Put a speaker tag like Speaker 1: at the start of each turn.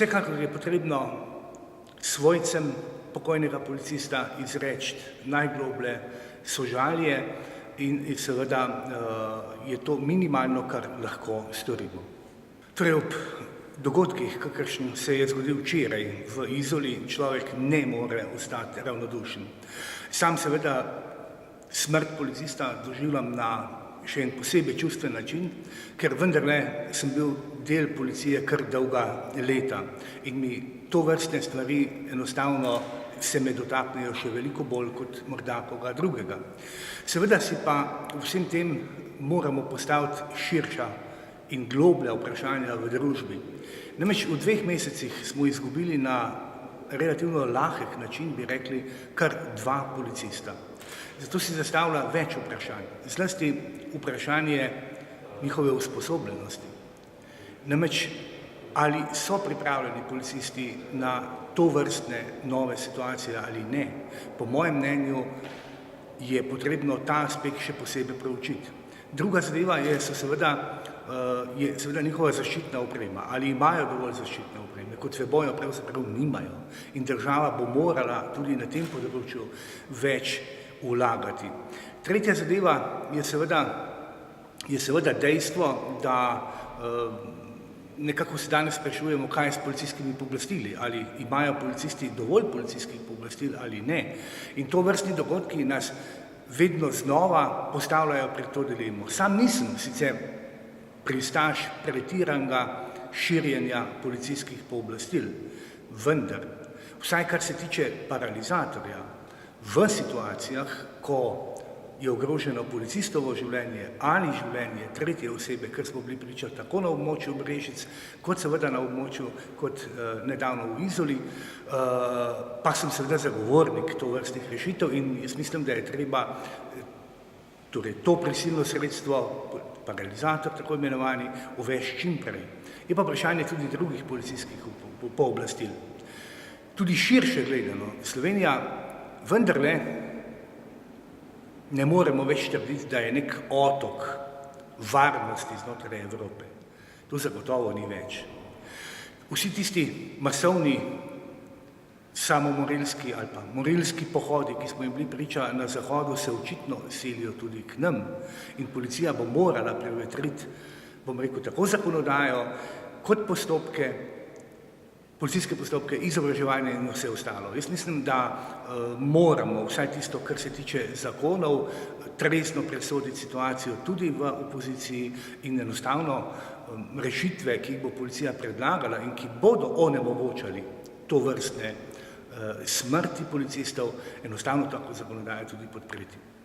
Speaker 1: Vsekakor je potrebno svojcem pokojnega policista izreči najgloblje sožalje in seveda je to minimalno, kar lahko storimo. Torej ob dogodkih, kakršen se je zgodil včeraj v Izoli, človek ne more ostati ravnodušen. Sam seveda smrt policista doživljam na še en posebej čustven način, ker vendarle sem bil del policije kar dolga leta in mi tovrstne stvari enostavno se me dotaknejo še veliko bolj kot morda koga drugega. Seveda si pa vsem tem moramo postaviti širša in globlja vprašanja v družbi. Namreč v 2 mesecih smo izgubili na relativno lahek način, bi rekli, kar 2 policista. Zato si zastavlja več vprašanj, zlasti vprašanje njihove usposobljenosti. Namreč, ali so pripravljeni policisti na tovrstne nove situacije ali ne? Po mojem mnenju je potrebno ta aspekt še posebej proučiti. Druga zadeva je seveda njihova zaščitna oprema. Ali imajo dovolj zaščitne opreme? Kot vemo, jo pravzaprav nimajo. In država bo morala tudi na tem področju več vlagati. Tretja zadeva je seveda dejstvo, da nekako se danes sprašujemo, kaj je s policijskimi pooblastili, ali imajo policisti dovolj policijskih pooblastil ali ne. In tovrstni dogodki nas vedno znova postavljajo pred to dilemo. Sam nisem sicer pristaš pretiranega širjenja policijskih pooblastil, vendar, vsaj kar se tiče paralizatorja, v situacijah, ko je ogroženo policistovo življenje ali življenje tretje osebe, ker smo bili priča tako na območju Brežic, kot seveda na območju kot nedavno v Izoli, pa sem seveda zagovornik tovrstnih rešitev in jaz mislim, da je treba torej to prisilno sredstvo, paralizator tako imenovani, uvesti čim prej. Je pa vprašanje tudi drugih policijskih pooblastil. Tudi širše gledano, Slovenija vendarle ne moremo več trditi, da je nek otok varnosti znotraj Evrope. To zagotovo ni več. Vsi tisti masovni samomorilski ali pa morilski pohodi, ki smo jim bili priča na Zahodu, se očitno selijo tudi k nam in policija bo morala prevetriti, bom rekel, tako zakonodajo kot postopke, policijske postopke, izobraževanje in vse ostalo. Jaz mislim, da moramo vsaj tisto, kar se tiče zakonov, trezno presoditi situacijo tudi v opoziciji in enostavno rešitve, ki jih bo policija predlagala in ki bodo onemogočali tovrstne smrti policistov, enostavno tako zakonodajo tudi podpreti.